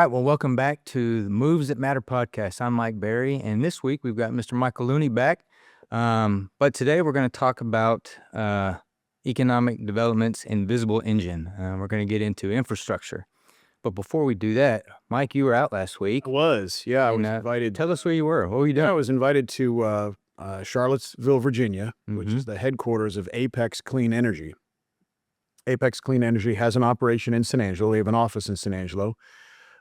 well, welcome back to the Moves That Matter podcast. I'm Mike Berry, and this week we've got Mr. Michael Looney back. But today we're going to talk about economic development's invisible engine. We're going to get into infrastructure. But before we do that, Mike, you were out last week. I was invited. Tell us where you were. What were you doing? I was invited to Charlottesville, Virginia, which is the headquarters of Apex Clean Energy. Apex Clean Energy has an operation in San Angelo. They have an office in San Angelo,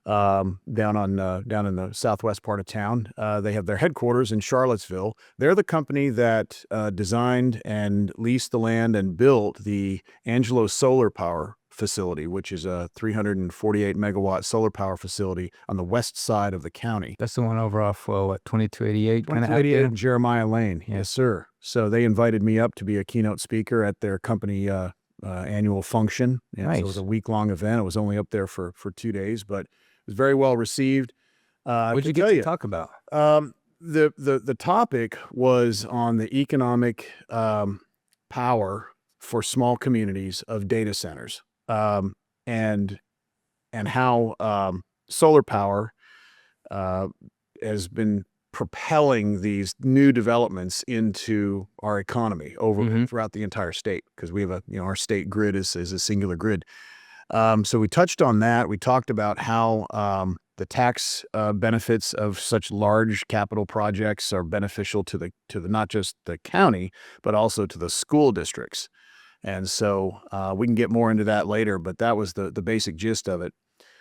down in the southwest part of town. They have their headquarters in Charlottesville. They're the company that designed and leased the land and built the Angelo solar power facility, which is a 348 megawatt solar power facility on the west side of the county. That's the one over off, 2288? 2288 Jeremiah Lane. Yes, sir. So they invited me up to be a keynote speaker at their company annual function. Nice. So it was a week-long event. It was only up there for 2 days, but it was very well received. What did you get to talk about? The topic was on the economic power for small communities of data centers, and how solar power has been propelling these new developments into our economy throughout the entire state, because we have our state grid is a singular grid. So we touched on that. We talked about how the tax benefits of such large capital projects are beneficial to the not just the county, but also to the school districts. And so we can get more into that later, but that was the basic gist of it.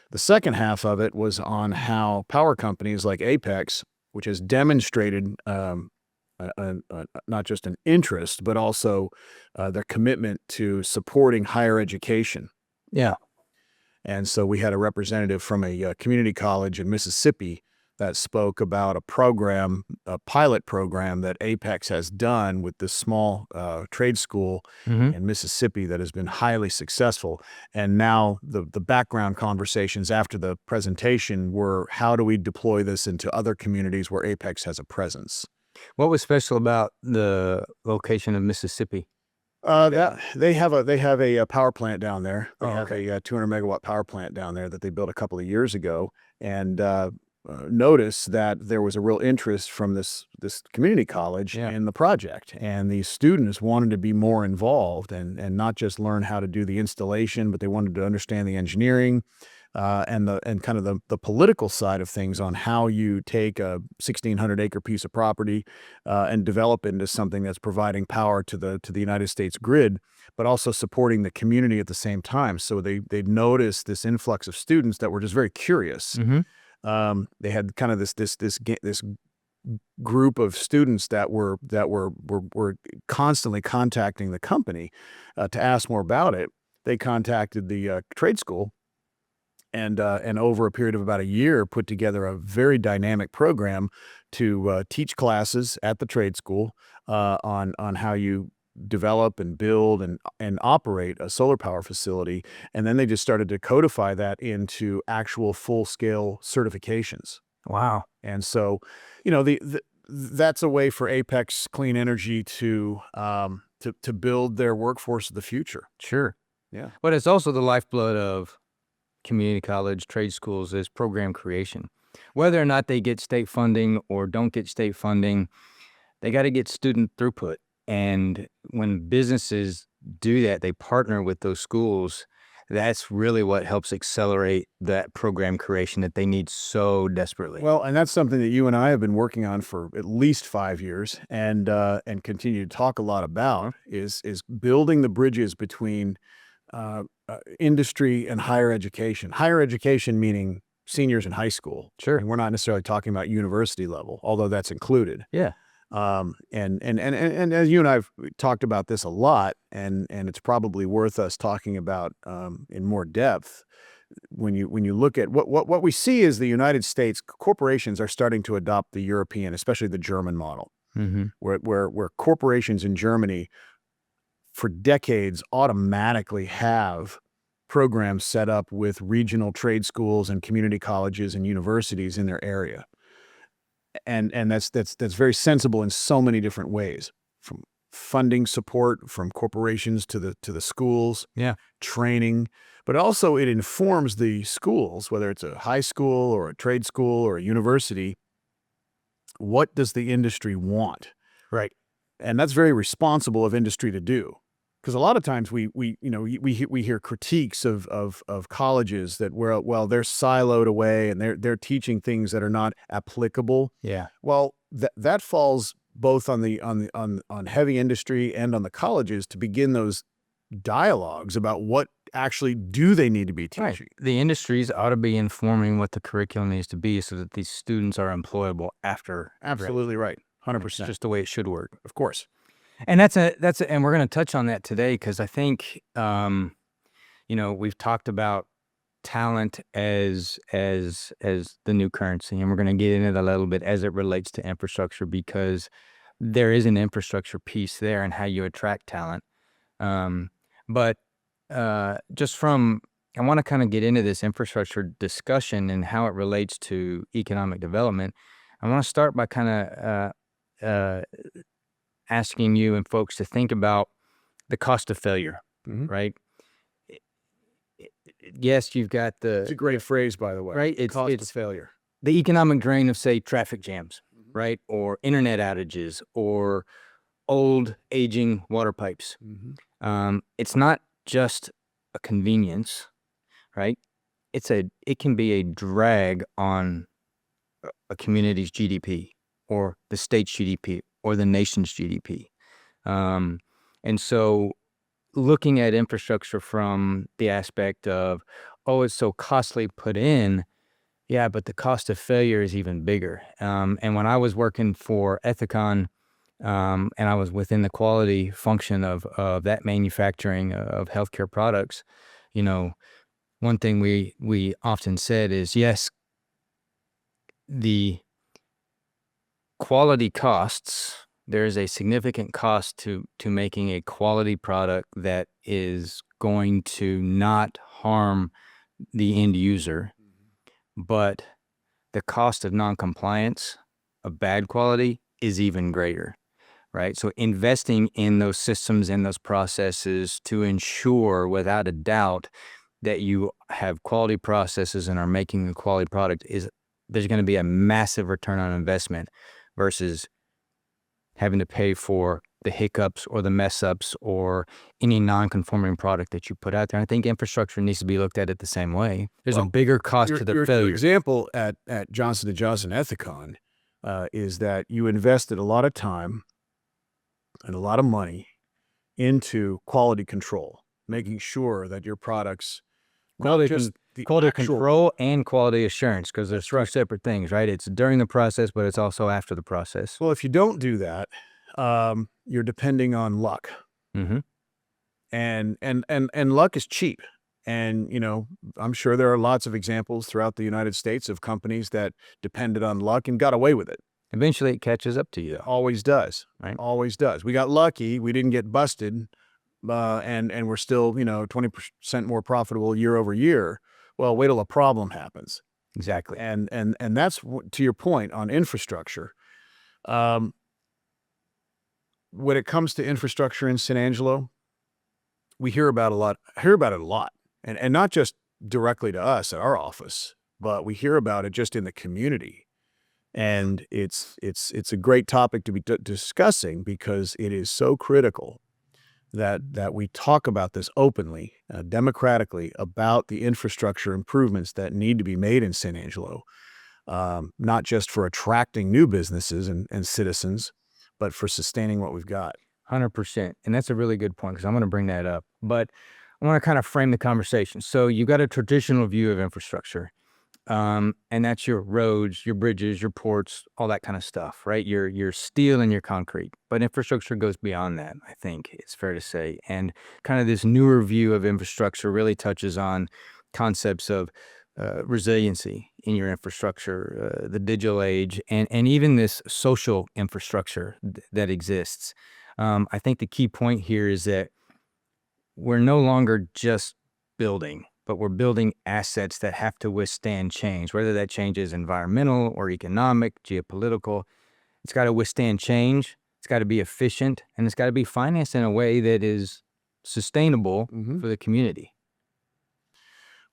The second half of it was on how power companies like Apex, which has demonstrated not just an interest, but also their commitment to supporting higher education. Yeah. And so we had a representative from a community college in Mississippi that spoke about a pilot program that Apex has done with this small trade school in Mississippi that has been highly successful. And now the background conversations after the presentation were, how do we deploy this into other communities where Apex has a presence? What was special about the location of Mississippi? They have a power plant down there. They have okay. a 200 megawatt power plant down there that they built a couple of years ago, and noticed that there was a real interest from this community college in the project, and these students wanted to be more involved and not just learn how to do the installation, but they wanted to understand the engineering and kind of the political side of things on how you take a 1,600 acre piece of property and develop it into something that's providing power to the United States grid, but also supporting the community at the same time. So they noticed this influx of students that were just very curious. They had kind of this group of students that were constantly contacting the company to ask more about it. They contacted the trade school, and over a period of about a year, put together a very dynamic program to teach classes at the trade school on how you develop and build and operate a solar power facility. And then they just started to codify that into actual full-scale certifications. Wow. And so, that's a way for Apex Clean Energy to build their workforce of the future. Sure. Yeah. But it's also the lifeblood of community college, trade schools, is program creation. Whether or not they get state funding or don't get state funding, they got to get student throughput. And when businesses do that, they partner with those schools. That's really what helps accelerate that program creation that they need so desperately. Well, and that's something that you and I have been working on for at least 5 years, and continue to talk a lot about is building the bridges between industry and higher education. Higher education meaning seniors in high school. Sure. And we're not necessarily talking about university level, although that's included. Yeah. And as you and I've talked about this a lot, and it's probably worth us talking about in more depth. When you look at what we see is the United States corporations are starting to adopt the European, especially the German model, where corporations in Germany for decades automatically have programs set up with regional trade schools and community colleges and universities in their area. And that's very sensible in so many different ways, from funding support from corporations to the schools, Yeah. training, but also it informs the schools, whether it's a high school or a trade school or a university, what does the industry want? Right. And that's very responsible of industry to do. Because a lot of times we hear critiques of colleges that they're siloed away and they're teaching things that are not applicable. Yeah. Well, that falls both on heavy industry and on the colleges to begin those dialogues about what actually do they need to be teaching. Right. The industries ought to be informing what the curriculum needs to be so that these students are employable after. Absolutely right. 100%. It's just the way it should work. Of course. And and we're going to touch on that today because I think, we've talked about talent as the new currency, and we're going to get into that a little bit as it relates to infrastructure because there is an infrastructure piece there and how you attract talent. But just from, I want to kind of get into this infrastructure discussion and how it relates to economic development. I want to start by kind of asking you and folks to think about the cost of failure, right? Yes, you've got It's a great phrase, by the way. Right? It's cost of failure. The economic drain of, say, traffic jams, right? Or internet outages or old aging water pipes. It's not just a convenience, right? It can be a drag on a community's GDP or the state's GDP or the nation's GDP. And so looking at infrastructure from the aspect of, oh, it's so costly put in, yeah, but the cost of failure is even bigger. And when I was working for Ethicon, and I was within the quality function of that manufacturing of healthcare products, one thing we often said is, yes, the quality costs, there is a significant cost to making a quality product that is going to not harm the end user, but the cost of noncompliance of bad quality is even greater, right? So investing in those systems and those processes to ensure without a doubt that you have quality processes and are making a quality product there's going to be a massive return on investment versus having to pay for the hiccups or the mess ups or any non-conforming product that you put out there. And I think infrastructure needs to be looked at it the same way. There's a bigger cost to the failure. Your example at Johnson & Johnson Ethicon is that you invested a lot of time and a lot of money into quality control, making sure that your products Quality control and quality assurance, because there's two separate things, right? It's during the process, but it's also after the process. Well, if you don't do that, you're depending on luck, and luck is cheap. And I'm sure there are lots of examples throughout the United States of companies that depended on luck and got away with it. Eventually, it catches up to you, though. Always does, right? Always does. We got lucky; we didn't get busted, and we're still 20% more profitable year over year. Well, wait till a problem happens. Exactly. And that's, to your point on infrastructure. When it comes to infrastructure in San Angelo, we hear about it a lot. And not just directly to us at our office, but we hear about it just in the community. And it's a great topic to be discussing because it is so critical that we talk about this openly, democratically, about the infrastructure improvements that need to be made in San Angelo, not just for attracting new businesses and citizens, but for sustaining what we've got. 100%. And that's a really good point because I'm going to bring that up. But I want to kind of frame the conversation. So you've got a traditional view of infrastructure, and that's your roads, your bridges, your ports, all that kind of stuff, right? Your steel and your concrete. But infrastructure goes beyond that, I think it's fair to say. And kind of this newer view of infrastructure really touches on concepts of resiliency in your infrastructure, the digital age, and even this social infrastructure that exists. I think the key point here is that we're no longer just building, but we're building assets that have to withstand change, whether that change is environmental or economic, geopolitical. It's got to withstand change. It's It's got to be efficient, and it's got to be financed in a way that is sustainable for the community.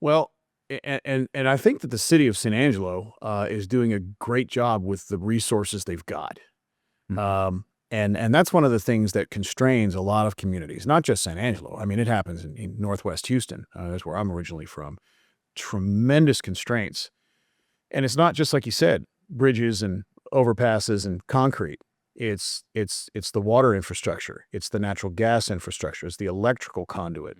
Well, and I think that the city of San Angelo is doing a great job with the resources they've got. And that's one of the things that constrains a lot of communities, not just San Angelo. I mean, it happens in Northwest Houston. That's where I'm originally from. Tremendous constraints. And it's not just like you said, bridges and overpasses and concrete. It's the water infrastructure. It's the natural gas infrastructure. It's the electrical conduit.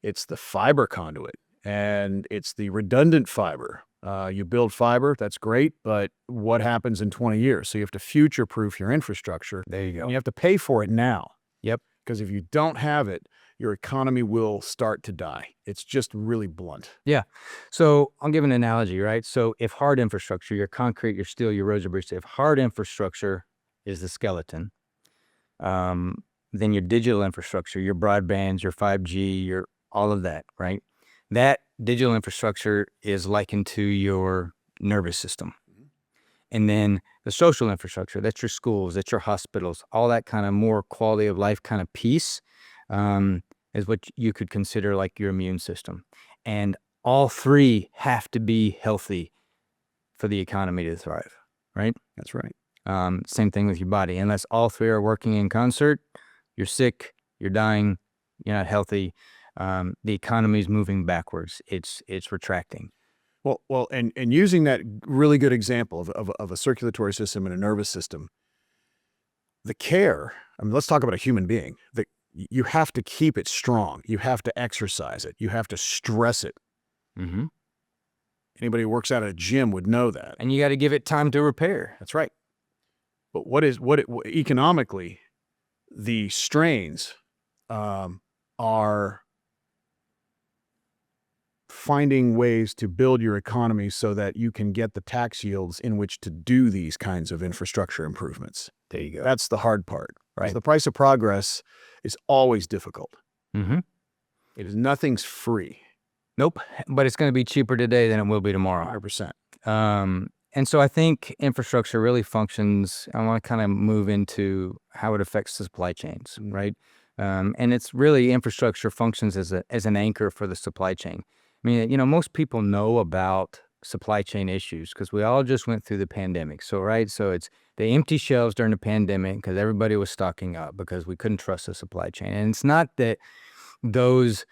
It's the fiber conduit. And it's the redundant fiber. You build fiber, that's great, but what happens in 20 years? So you have to future-proof your infrastructure. There you go. And you have to pay for it now. Yep. Because if you don't have it, your economy will start to die. It's just really blunt. Yeah. So I'll give an analogy, right? So if hard infrastructure, your concrete, your steel, your roads, your bridges, if hard infrastructure is the skeleton, then your digital infrastructure, your broadbands, your 5G, your all of that, right? That digital infrastructure is likened to your nervous system. And then the social infrastructure, that's your schools, that's your hospitals, all that kind of more quality of life kind of piece is what you could consider like your immune system. And all three have to be healthy for the economy to thrive, right? That's right. Same thing with your body. Unless all three are working in concert, you're sick, you're dying, you're not healthy. The economy is moving backwards. It's retracting. Well, and using that really good example of a circulatory system and a nervous system, the care, I mean, let's talk about a human being. You have to keep it strong. You have to exercise it. You have to stress it. Anybody who works out at a gym would know that. And you got to give it time to repair. That's right. But economically, the strains are finding ways to build your economy so that you can get the tax yields in which to do these kinds of infrastructure improvements. There you go. That's the hard part. Right. The price of progress is always difficult. It is nothing's free. Nope. But it's going to be cheaper today than it will be tomorrow. 100%. And so I think infrastructure really functions. I want to kind of move into how it affects the supply chains, right? And it's really infrastructure functions as an anchor for the supply chain. I mean, most people know about supply chain issues because we all just went through the pandemic. So, right. So it's the empty shelves during the pandemic because everybody was stocking up because we couldn't trust the supply chain. And it's not that those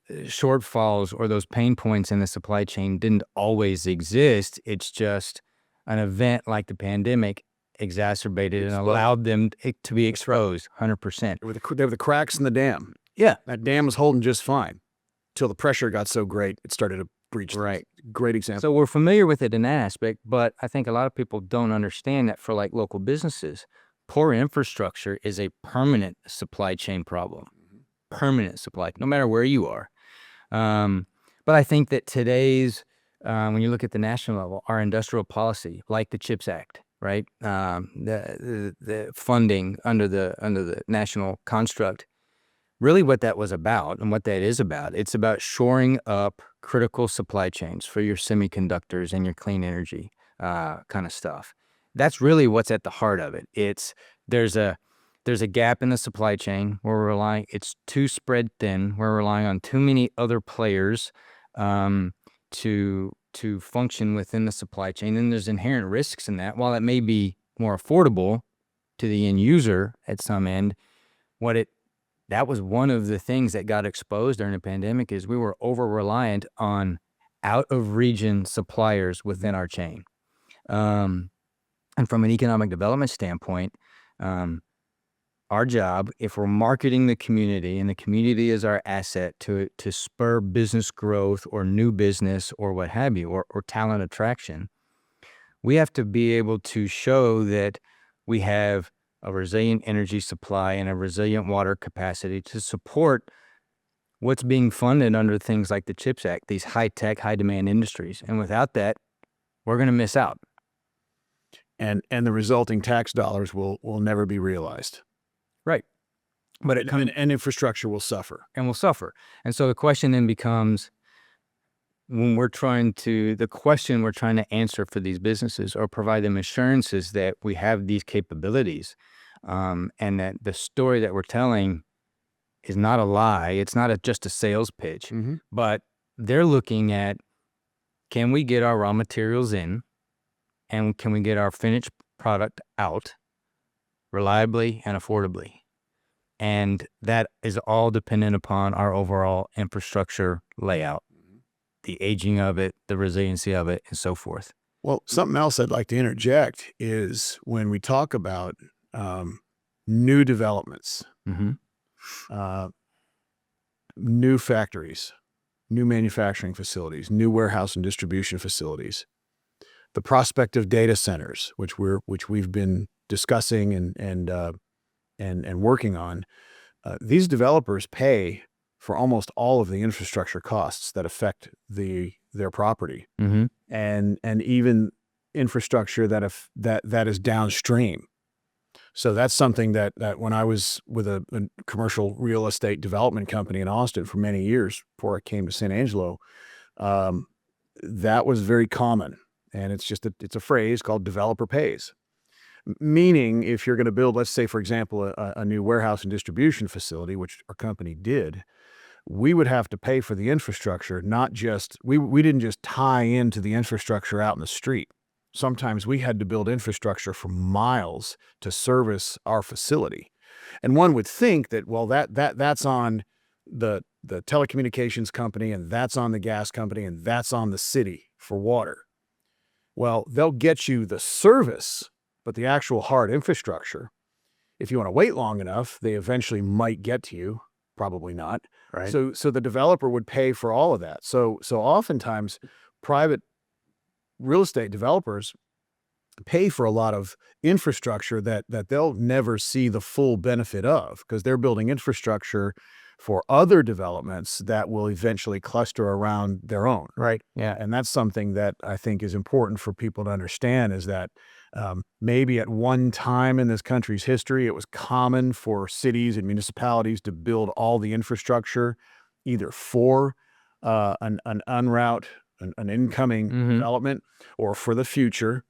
shortfalls or those pain points in the supply chain didn't always exist. It's just an event like the pandemic exacerbated and allowed them to be exposed 100%. They were the cracks in the dam. Yeah. That dam was holding just fine until the pressure got so great it started to breach. Right. Great example. So we're familiar with it in that aspect, but I think a lot of people don't understand that for like local businesses, poor infrastructure is a permanent supply chain problem. Permanent supply, no matter where you are. But I think that today's, when you look at the national level, our industrial policy, like the CHIPS Act, right? The funding under the national construct, really what that was about and what that is about, it's about shoring up critical supply chains for your semiconductors and your clean energy kind of stuff. That's really what's at the heart of it. There's a gap in the supply chain where it's too spread thin. We're relying on too many other players to function within the supply chain. And there's inherent risks in that. While it may be more affordable to the end user at some end, that was one of the things that got exposed during the pandemic is we were over-reliant on out-of-region suppliers within our chain. And from an economic development standpoint, our job, if we're marketing the community and the community is our asset to spur business growth or new business or what have you, or talent attraction, we have to be able to show that we have a resilient energy supply and a resilient water capacity to support what's being funded under things like the CHIPS Act, these high-tech, high-demand industries. And without that, we're going to miss out. And the resulting tax dollars will never be realized. Right. But and infrastructure will suffer. And will suffer. And so the question then becomes, when the question we're trying to answer for these businesses or provide them assurances that we have these capabilities, and that the story that we're telling is not a lie. It's not just a sales pitch, but they're looking at, can we get our raw materials in, and can we get our finished product out reliably and affordably? And that is all dependent upon our overall infrastructure layout, the aging of it, the resiliency of it, and so forth. Well, something else I'd like to interject is when we talk about new developments, new factories, new manufacturing facilities, new warehouse and distribution facilities, the prospect of data centers, which we've been discussing and working on. These developers pay for almost all of the infrastructure costs that affect their property, and even infrastructure that is downstream. So that's something that when I was with a commercial real estate development company in Austin for many years before I came to San Angelo, that was very common. And it's a phrase called developer pays. Meaning, if you're going to build, let's say, for example, a new warehouse and distribution facility, which our company did, we would have to pay for the infrastructure, not just, we didn't just tie into the infrastructure out in the street. Sometimes we had to build infrastructure for miles to service our facility. And one would think that, well, that's on the telecommunications company, and that's on the gas company, and that's on the city for water. Well, they'll get you the service, but the actual hard infrastructure, if you want to wait long enough, they eventually might get to you. Probably not. Right. So the developer would pay for all of that. So oftentimes private real estate developers pay for a lot of infrastructure that they'll never see the full benefit of, because they're building infrastructure for other developments that will eventually cluster around their own. Right. Yeah. And that's something that I think is important for people to understand, is that maybe at one time in this country's history, it was common for cities and municipalities to build all the infrastructure either for an en route, an incoming development, or for the future.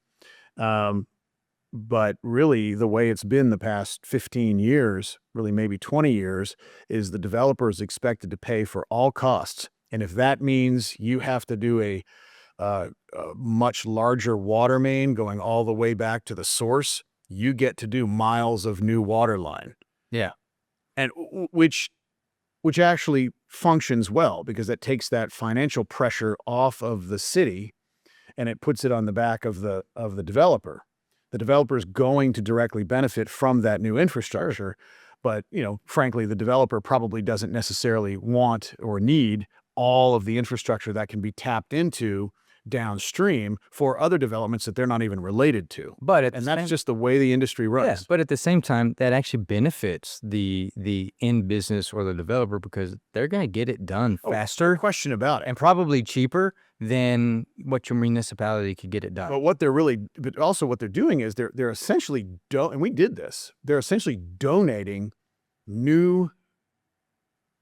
But really, the way it's been the past 15 years, really maybe 20 years, is the developer is expected to pay for all costs. And if that means you have to do a much larger water main going all the way back to the source, you get to do miles of new water line. Yeah. And which actually functions well, because it takes that financial pressure off of the city and it puts it on the back of the developer. The developer is going to directly benefit from that new infrastructure, but frankly, the developer probably doesn't necessarily want or need all of the infrastructure that can be tapped into downstream for other developments that they're not even related to. And that's just the way the industry runs. Yeah, but at the same time, that actually benefits the end business or the developer, because they're going to get it done faster. No question about it. And probably cheaper than what your municipality could get it done. But also what they're doing is they're essentially, and we did this, they're essentially donating new,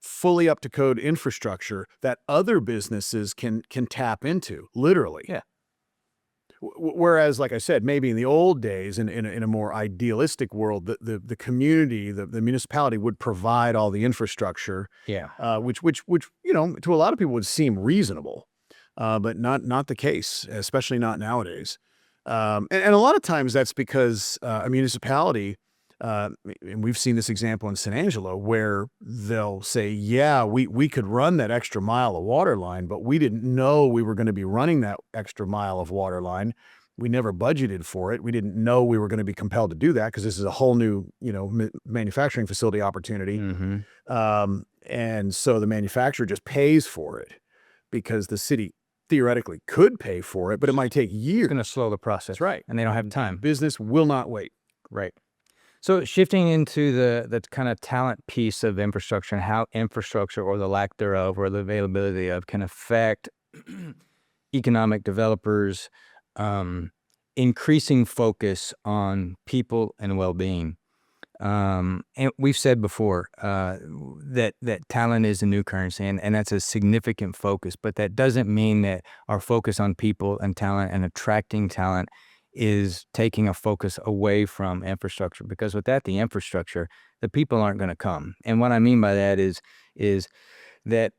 fully up to code infrastructure that other businesses can tap into, literally. Yeah. Whereas, like I said, maybe in the old days, in a more idealistic world, the community, the municipality would provide all the infrastructure. Yeah. Which to a lot of people would seem reasonable, but not the case, especially not nowadays. And a lot of times that's because a municipality. And we've seen this example in San Angelo, where they'll say, yeah, we could run that extra mile of water line, but we didn't know we were going to be running that extra mile of water line. We never budgeted for it. We didn't know we were going to be compelled to do that, because this is a whole new, manufacturing facility opportunity. And so the manufacturer just pays for it, because the city theoretically could pay for it, but it might take years. It's going to slow the process. That's right. And they don't have time. Business will not wait. Right. So shifting into the kind of talent piece of infrastructure, and how infrastructure, or the lack thereof, or the availability of, can affect economic developers, increasing focus on people and well-being. And we've said before that talent is a new currency, and that's a significant focus. But that doesn't mean that our focus on people and talent and attracting talent is taking a focus away from infrastructure. Because without the infrastructure, the people aren't going to come. And what I mean by that is that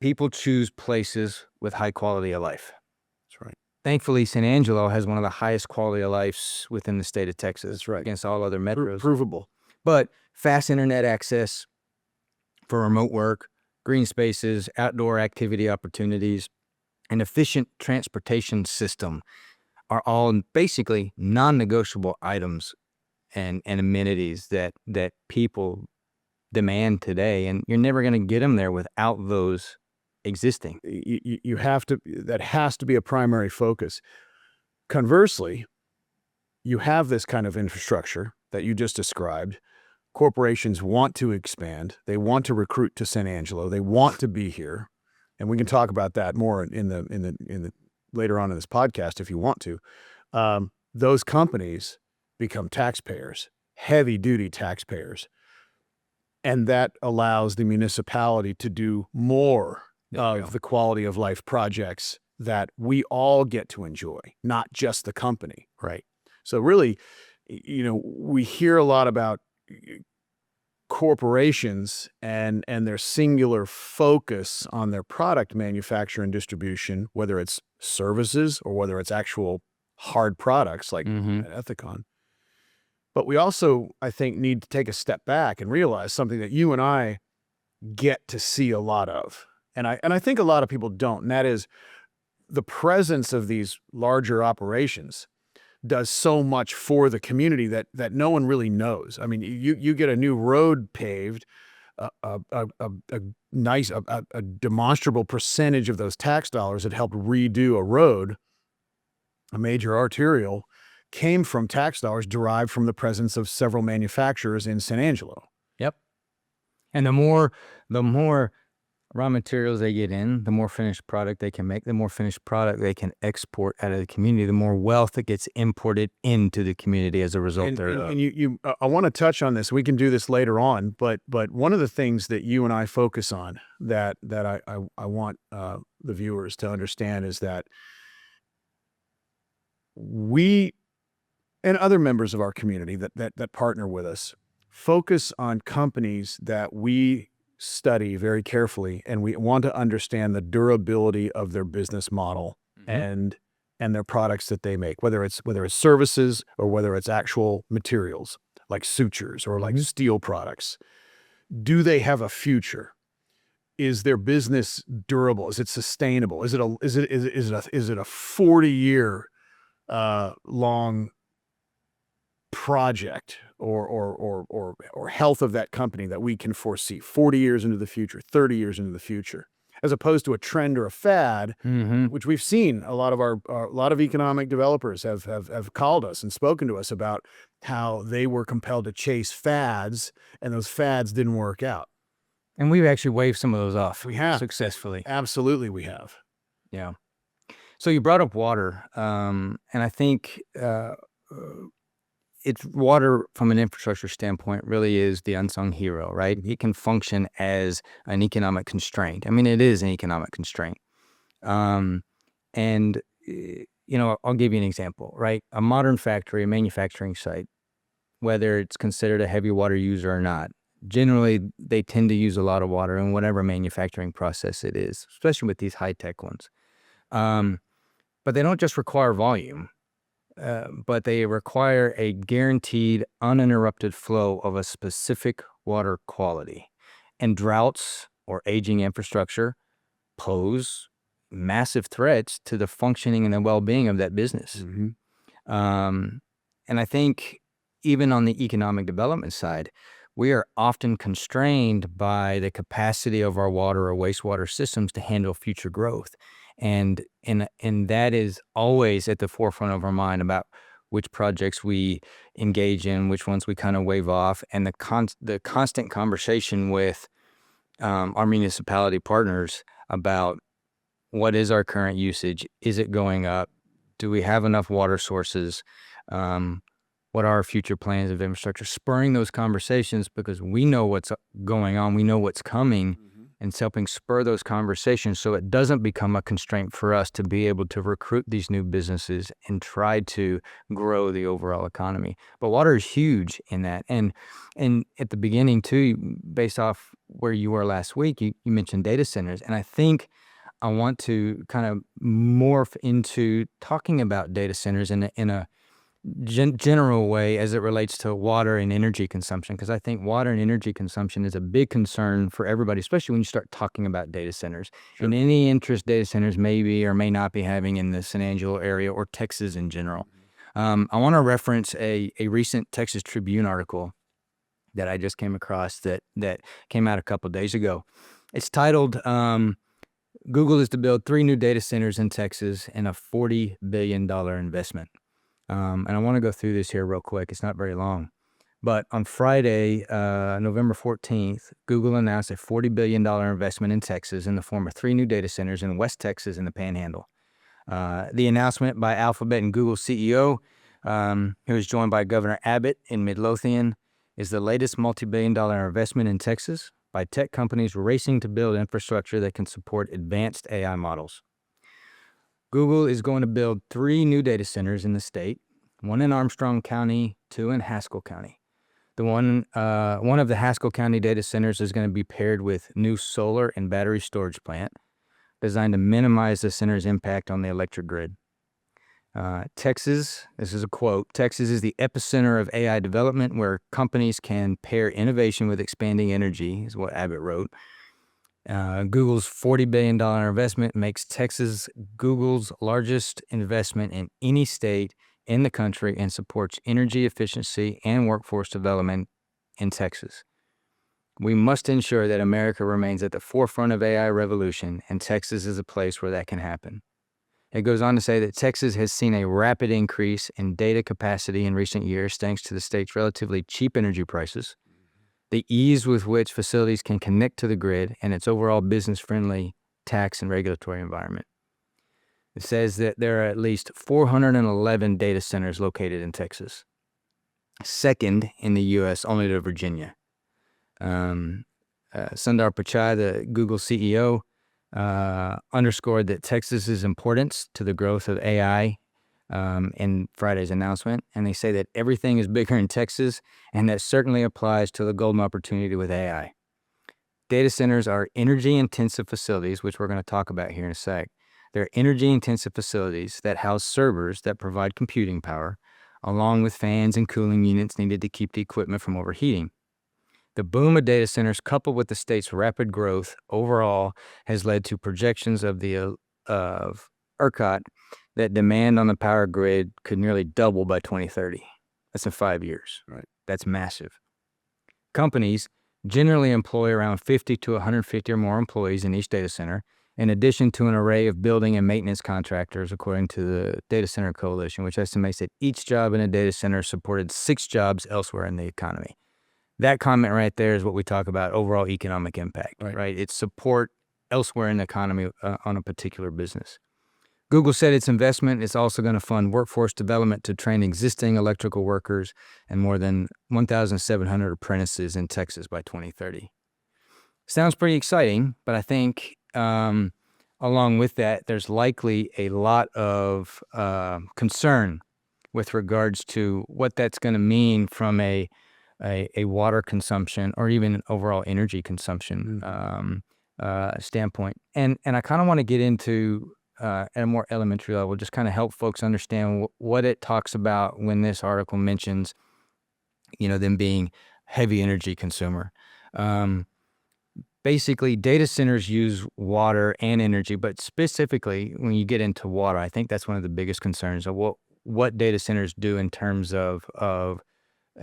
people choose places with high quality of life. That's right. Thankfully, San Angelo has one of the highest quality of lives within the state of Texas. That's right. Against all other metros. Provable. But fast internet access for remote work, green spaces, outdoor activity opportunities, an efficient transportation system are all basically non-negotiable items and amenities that people demand today. And you're never going to get them there without those existing. You have to, that has to be a primary focus. Conversely, you have this kind of infrastructure that you just described. Corporations want to expand. They want to recruit to San Angelo. They want to be here. And we can talk about that more in the later on in this podcast if you want to. Those companies become taxpayers, heavy duty taxpayers. And that allows the municipality to do more of the quality of life projects that we all get to enjoy, not just the company. Right. So really, we hear a lot about corporations and their singular focus on their product manufacture and distribution, whether it's services or whether it's actual hard products like Ethicon. But we also, I think, need to take a step back and realize something that you and I get to see a lot of. And I think a lot of people don't, and that is the presence of these larger operations does so much for the community that no one really knows. I mean, you get a new road paved, a demonstrable percentage of those tax dollars that helped redo a road, a major arterial, came from tax dollars derived from the presence of several manufacturers in San Angelo. Yep. And the more raw materials they get in, the more finished product they can make, the more finished product they can export out of the community, the more wealth that gets imported into the community as a result thereof. And I want to touch on this. We can do this later on, but one of the things that you and I focus on that I want the viewers to understand is that we and other members of our community that partner with us focus on companies that we study very carefully, and we want to understand the durability of their business model and their products that they make, whether it's services or whether it's actual materials like sutures or like steel products. Do they have a future? Is their business durable? Is it sustainable? Is it a 40-year long project or health of that company that we can foresee 40 years into the future, 30 years into the future, as opposed to a trend or a fad, which we've seen a lot of economic developers have called us and spoken to us about how they were compelled to chase fads and those fads didn't work out. And we've actually waved some of those off. We have. Successfully. Absolutely we have. Yeah. So you brought up water, and I think it's water from an infrastructure standpoint really is the unsung hero, right? It can function as an economic constraint. I mean, it is an economic constraint. And, I'll give you an example, right? A modern factory, a manufacturing site, whether it's considered a heavy water user or not, generally they tend to use a lot of water in whatever manufacturing process it is, especially with these high-tech ones. But they don't just require volume. But they require a guaranteed, uninterrupted flow of a specific water quality. And droughts or aging infrastructure pose massive threats to the functioning and the well-being of that business. And I think even on the economic development side, we are often constrained by the capacity of our water or wastewater systems to handle future growth. And that is always at the forefront of our mind about which projects we engage in, which ones we kind of wave off, and the constant conversation with our municipality partners about what is our current usage, is it going up, do we have enough water sources, what are our future plans of infrastructure, spurring those conversations because we know what's going on, we know what's coming, and it's helping spur those conversations so it doesn't become a constraint for us to be able to recruit these new businesses and try to grow the overall economy. But water is huge in that. And at the beginning too, based off where you were last week, you mentioned data centers. And I think I want to kind of morph into talking about data centers in a general way as it relates to water and energy consumption, because I think water and energy consumption is a big concern for everybody, especially when you start talking about data centers and any interest data centers may be or may not be having in the San Angelo area or Texas in general. I want to reference a recent Texas Tribune article that I just came across that came out a couple of days ago. It's titled, Google is to build 3 new data centers in Texas in a $40 billion investment. And I want to go through this here real quick. It's not very long. But on Friday, November 14th, Google announced a $40 billion investment in Texas in the form of 3 new data centers in West Texas and the Panhandle. The announcement by Alphabet and Google CEO, who was joined by Governor Abbott in Midlothian, is the latest multi-billion-dollar investment in Texas by tech companies racing to build infrastructure that can support advanced AI models. Google is going to build 3 new data centers in the state, 1 in Armstrong County, 2 in Haskell County. The one of the Haskell County data centers is going to be paired with new solar and battery storage plant designed to minimize the center's impact on the electric grid. Texas, this is a quote, Texas is the epicenter of AI development where companies can pair innovation with expanding energy, is what Abbott wrote. Google's $40 billion investment makes Texas Google's largest investment in any state in the country and supports energy efficiency and workforce development in Texas. We must ensure that America remains at the forefront of AI revolution, and Texas is a place where that can happen. It goes on to say that Texas has seen a rapid increase in data capacity in recent years thanks to the state's relatively cheap energy prices, the ease with which facilities can connect to the grid, and its overall business-friendly tax and regulatory environment. It says that there are at least 411 data centers located in Texas, second in the U.S. only to Virginia. Sundar Pichai, the Google CEO, underscored that Texas's importance to the growth of AI in Friday's announcement, and they say that everything is bigger in Texas, and that certainly applies to the golden opportunity with AI. Data centers are energy-intensive facilities, which we're going to talk about here in a sec. They're energy-intensive facilities that house servers that provide computing power, along with fans and cooling units needed to keep the equipment from overheating. The boom of data centers, coupled with the state's rapid growth overall, has led to projections of ERCOT that demand on the power grid could nearly double by 2030. That's in 5 years. Right. That's massive. Companies generally employ around 50 to 150 or more employees in each data center, in addition to an array of building and maintenance contractors, according to the Data Center Coalition, which estimates that each job in a data center supported 6 jobs elsewhere in the economy. That comment right there is what we talk about overall economic impact, right? It's support elsewhere in the economy on a particular business. Google said its investment is also going to fund workforce development to train existing electrical workers and more than 1,700 apprentices in Texas by 2030. Sounds pretty exciting, but I think along with that, there's likely a lot of concern with regards to what that's going to mean from a water consumption or even an overall energy consumption standpoint. And I kind of want to get into at a more elementary level, just kind of help folks understand what it talks about when this article mentions, them being heavy energy consumer. Basically, data centers use water and energy, but specifically when you get into water, I think that's one of the biggest concerns of what data centers do in terms of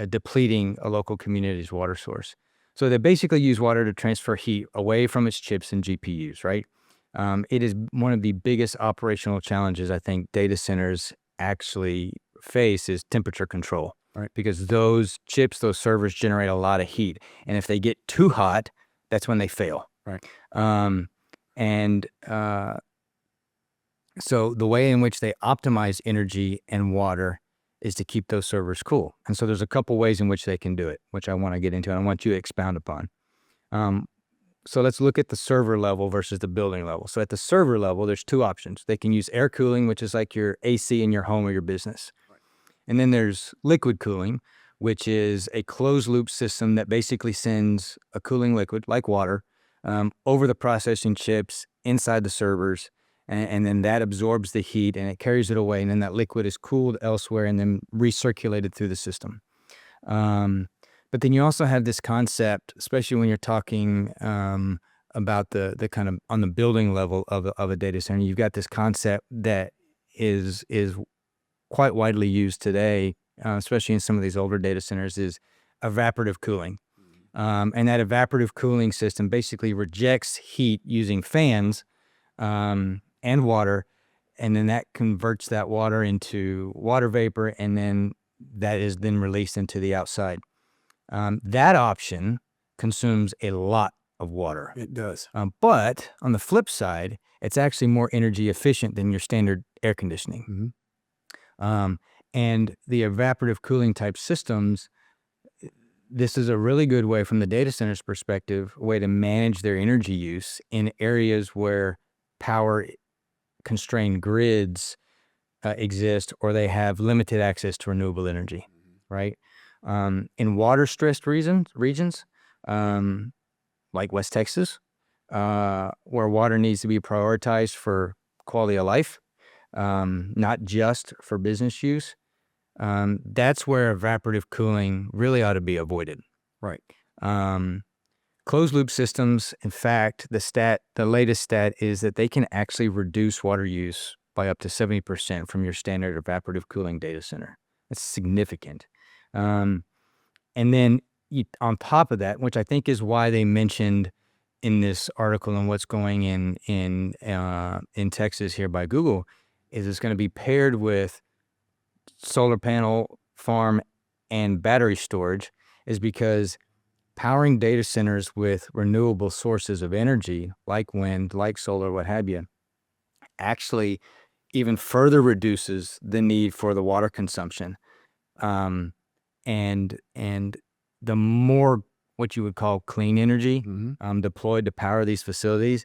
depleting a local community's water source. So they basically use water to transfer heat away from its chips and GPUs, right? It is one of the biggest operational challenges I think data centers actually face is temperature control, right? Because those chips, those servers generate a lot of heat. And if they get too hot, that's when they fail. Right. So the way in which they optimize energy and water is to keep those servers cool. And so there's a couple ways in which they can do it, which I want to get into and I want you to expound upon. So let's look at the server level versus the building level. So at the server level, there's two options. They can use air cooling, which is like your AC in your home or your business. Right. And then there's liquid cooling, which is a closed loop system that basically sends a cooling liquid like water over the processing chips inside the servers. And then that absorbs the heat and it carries it away. And then that liquid is cooled elsewhere and then recirculated through the system. But then you also have this concept, especially when you're talking about the kind of on the building level of a data center, you've got this concept that is quite widely used today, especially in some of these older data centers, is evaporative cooling. And that evaporative cooling system basically rejects heat using fans and water, and then that converts that water into water vapor, and then that is then released into the outside. That option consumes a lot of water. It does. But on the flip side, it's actually more energy efficient than your standard air conditioning. Mm-hmm. And the evaporative cooling type systems, this is a really good way from the data center's perspective, a way to manage their energy use in areas where power constrained grids exist or they have limited access to renewable energy, right? In water-stressed regions, like West Texas, where water needs to be prioritized for quality of life, not just for business use, that's where evaporative cooling really ought to be avoided. Right. Closed loop systems, in fact, the latest stat is that they can actually reduce water use by up to 70% from your standard evaporative cooling data center. That's significant. And then on top of that, which I think is why they mentioned in this article and what's going in Texas here by Google, is it's going to be paired with solar panel farm and battery storage, is because powering data centers with renewable sources of energy, like wind, like solar, what have you, actually even further reduces the need for the water consumption. And the more what you would call clean energy deployed to power these facilities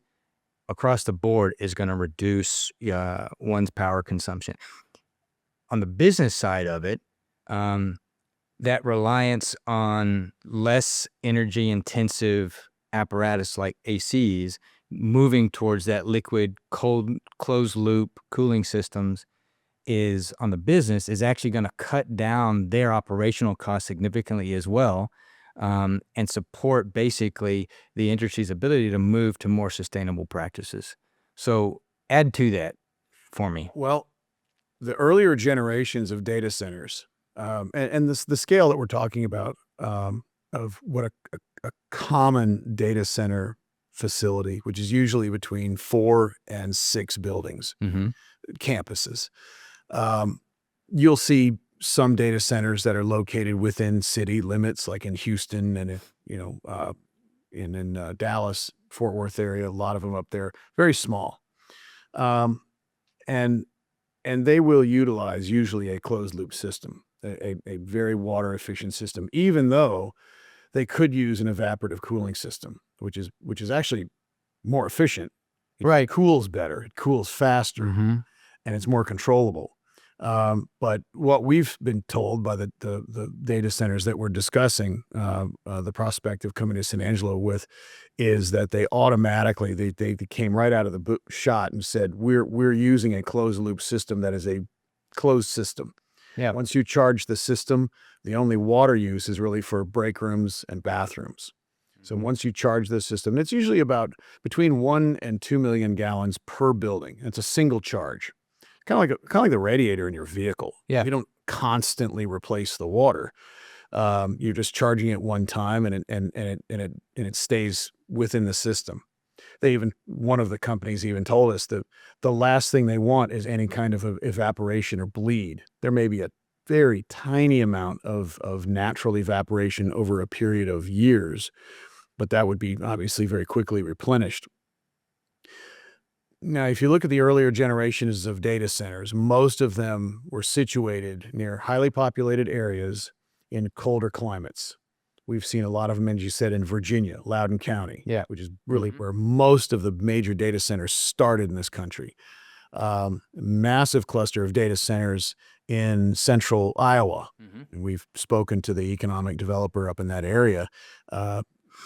across the board is going to reduce one's power consumption. On the business side of it, that reliance on less energy intensive apparatus like ACs moving towards that liquid cold closed loop cooling systems is on the business is actually going to cut down their operational costs significantly as well, and support basically the industry's ability to move to more sustainable practices. So add to that for me. Well, the earlier generations of data centers, and the scale that we're talking about of what a common data center facility, which is usually between 4 and 6 buildings, campuses. You'll see some data centers that are located within city limits, like in Houston and in Dallas, Fort Worth area. A lot of them up there, very small, and they will utilize usually a closed loop system, a very water efficient system, even though they could use an evaporative cooling system, which is actually more efficient. It cools better, it cools faster, and it's more controllable. But what we've been told by the data centers that we're discussing, the prospect of coming to San Angelo with, is that they automatically they came right out of the shot and said we're using a closed loop system that is a closed system. Yeah. Once you charge the system, the only water use is really for break rooms and bathrooms. So once you charge the system, and it's usually about between 1 and 2 million gallons per building. It's a single charge. Kind of like the radiator in your vehicle. Yeah. You don't constantly replace the water. You're just charging it one time, and it stays within the system. One of the companies even told us that the last thing they want is any kind of evaporation or bleed. There may be a very tiny amount of natural evaporation over a period of years, but that would be obviously very quickly replenished. Now, if you look at the earlier generations of data centers, most of them were situated near highly populated areas in colder climates. We've seen a lot of them, as you said, in Virginia, Loudoun County, Yeah. which is really where most of the major data centers started in this country. Massive cluster of data centers in central Iowa. And we've spoken to the economic developer up in that area,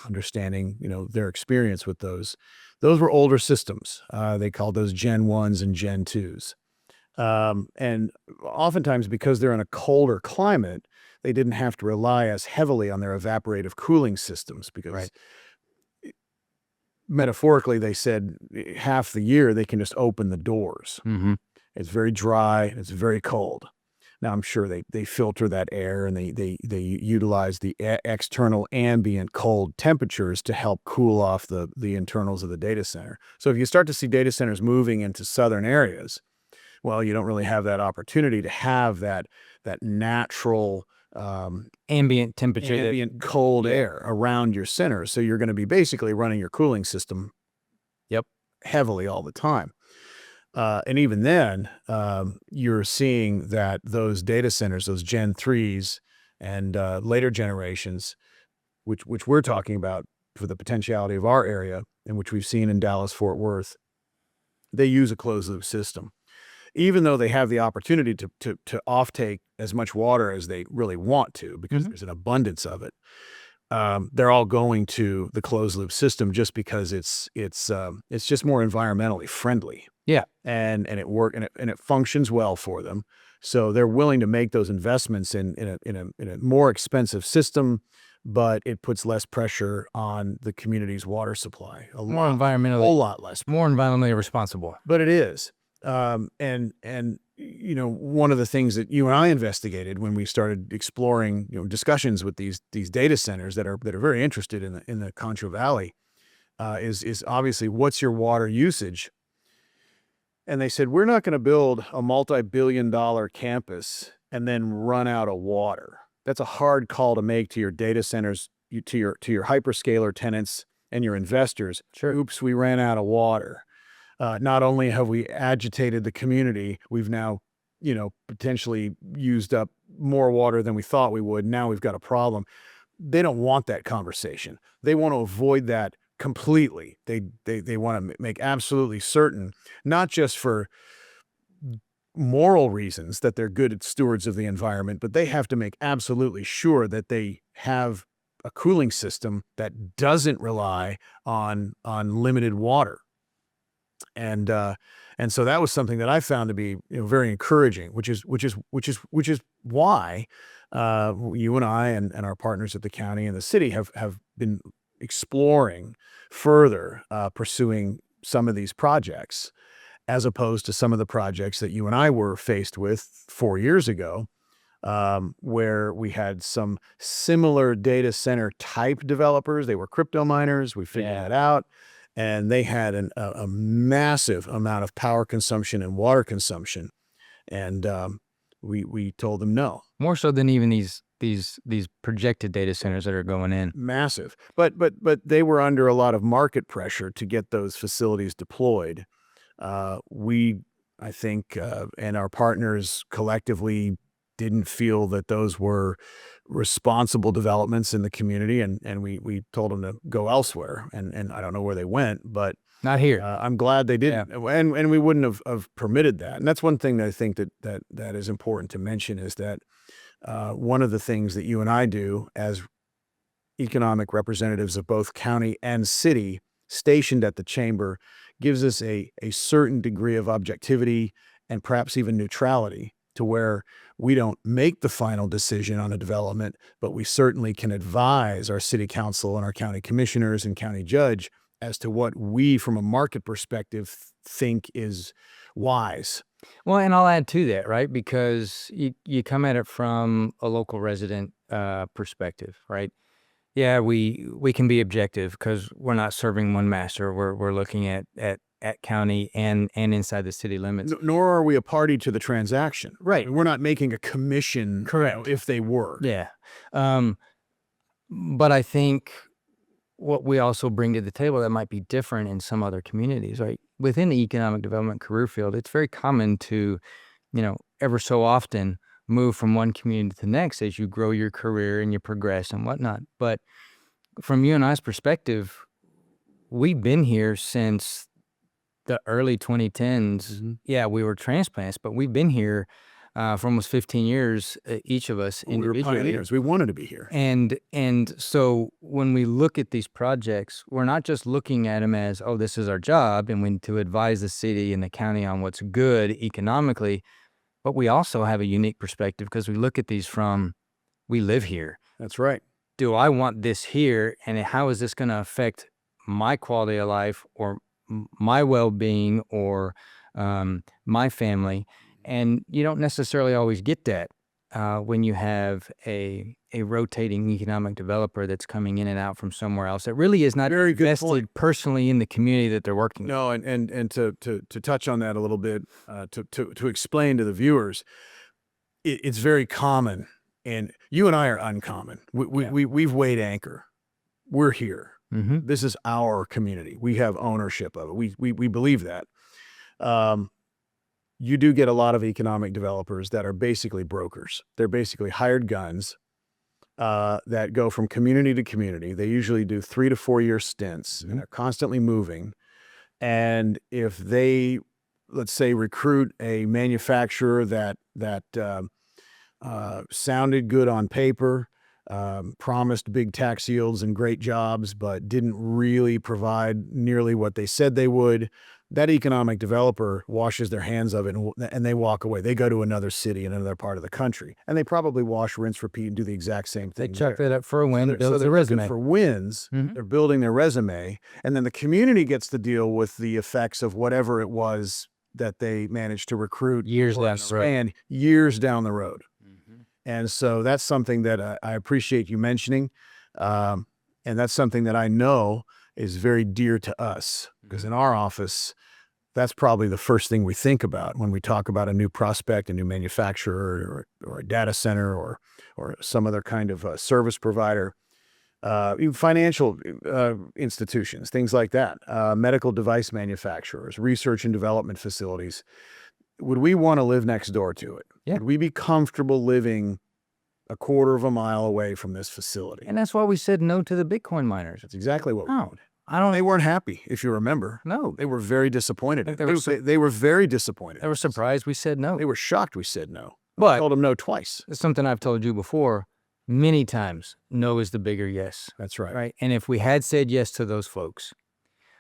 understanding, their experience with those. Those were older systems. They called those Gen 1s and Gen 2s. And oftentimes, because they're in a colder climate, they didn't have to rely as heavily on their evaporative cooling systems because metaphorically, they said half the year they can just open the doors. It's very dry and it's very cold. Now, I'm sure they filter that air and they utilize the external ambient cold temperatures to help cool off the internals of the data center. So if you start to see data centers moving into southern areas, well, you don't really have that opportunity to have that natural ambient temperature, ambient cold air around your center. So you're going to be basically running your cooling system heavily all the time. And even then, you're seeing that those data centers, those Gen 3s and later generations, which we're talking about for the potentiality of our area and which we've seen in Dallas-Fort Worth, they use a closed-loop system. Even though they have the opportunity to offtake as much water as they really want to, because there's an abundance of it, they're all going to the closed-loop system just because it's just more environmentally friendly. Yeah, and it functions well for them. So they're willing to make those investments in a more expensive system, but it puts less pressure on the community's water supply. A whole lot less. More environmentally responsible. But it is. And one of the things that you and I investigated when we started exploring, discussions with these data centers that are very interested in the Concho Valley, is obviously what's your water usage? And they said, we're not going to build a multi-billion-dollar campus and then run out of water. That's a hard call to make to your data centers, to your hyperscaler tenants and your investors. Sure. Oops, we ran out of water. Not only have we agitated the community, we've now, potentially used up more water than we thought we would. Now we've got a problem. They don't want that conversation. They want to avoid that completely. They want to make absolutely certain, not just for moral reasons that they're good stewards of the environment, but they have to make absolutely sure that they have a cooling system that doesn't rely on limited water. And so that was something that I found to be very encouraging, which is why you and I and our partners at the county and the city have been exploring further, pursuing some of these projects, as opposed to some of the projects that you and I were faced with 4 years ago, where we had some similar data center type developers. They were crypto miners. We figured that out. And they had a massive amount of power consumption and water consumption. And we told them no. More so than even these projected data centers that are going in. Massive. But they were under a lot of market pressure to get those facilities deployed. I think, and our partners collectively didn't feel that those were responsible developments in the community, and we told them to go elsewhere. And I don't know where they went, but not here. I'm glad they didn't. Yeah. And we wouldn't have permitted that. And that's one thing that I think that is important to mention, is that one of the things that you and I do as economic representatives of both county and city stationed at the chamber gives us a certain degree of objectivity and perhaps even neutrality, to where we don't make the final decision on a development, but we certainly can advise our city council and our county commissioners and county judge as to what we, from a market perspective, think is wise. Well, and I'll add to that, right? Because you come at it from a local resident perspective, right? Yeah, we can be objective because we're not serving one master. We're looking at county and inside the city limits. Nor are we a party to the transaction. Right. We're not making a commission. Correct. If they were. Yeah. But I think what we also bring to the table that might be different in some other communities, right? Within the economic development career field, it's very common to, ever so often move from one community to the next as you grow your career and you progress and whatnot. But from you and I's perspective, we've been here since the early 2010s. Yeah, we were transplants, but we've been here for almost 15 years, each of us individually. We were pioneers. We wanted to be here. And so when we look at these projects, we're not just looking at them as, oh, this is our job, and we need to advise the city and the county on what's good economically, but we also have a unique perspective because we look at these from, we live here. That's right. Do I want this here, and how is this going to affect my quality of life or my well-being or my family? And you don't necessarily always get that when you have a rotating economic developer that's coming in and out from somewhere else that really is not Very good invested point. personally in the community that they're working in. No, and to touch on that a little bit, to explain to the viewers, it's very common, and you and I are uncommon. We've weighed anchor. We're here. Mm-hmm. This is our community. We have ownership of it. We believe that. You do get a lot of economic developers that are basically brokers. They're basically hired guns that go from community to community. They usually do 3 to 4 year stints, and they're constantly moving. And if they, let's say, recruit a manufacturer that sounded good on paper, promised big tax yields and great jobs, but didn't really provide nearly what they said they would, that economic developer washes their hands of it and they walk away. They go to another city in another part of the country, and they probably wash, rinse, repeat, and do the exact same thing. They chuck that up for a win, builds So a they're resume. looking for wins. Mhm. They're building their resume, and then the community gets to deal with the effects of whatever it was that they managed to recruit Years or down the road. expand years down the road. And so that's something that I appreciate you mentioning. And that's something that I know is very dear to us, because in our office, that's probably the first thing we think about when we talk about a new prospect, a new manufacturer, or a data center, or some other kind of service provider, even financial institutions, things like that, medical device manufacturers, research and development facilities. Would we want to live next door to it? Yeah. Would we be comfortable living a quarter of a mile away from this facility? And that's why we said no to the Bitcoin miners. That's exactly what we No, did. I don't. They weren't happy, if you remember. No, They were very disappointed. They were They were very disappointed. they were surprised we said no. They were shocked we said no. But Told them no twice. it's something I've told you before many times. No is the bigger yes, That's right. right? And if we had said yes to those folks,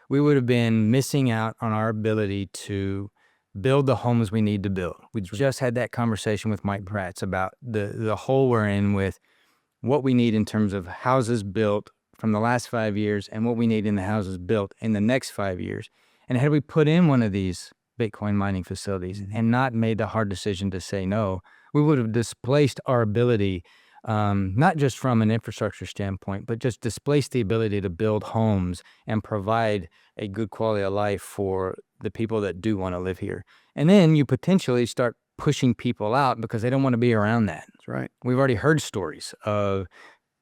we would have been missing out on our ability to build the homes we need to build. We just had that conversation with Mike Pratt's about the hole we're in with what we need in terms of houses built from the last 5 years and what we need in the houses built in the next 5 years. And had we put in one of these Bitcoin mining facilities and not made the hard decision to say no, we would have displaced our ability, not just from an infrastructure standpoint, but just displaced the ability to build homes and provide a good quality of life for the people that do want to live here. And then you potentially start pushing people out because they don't want to be around that. That's right. We've already heard stories of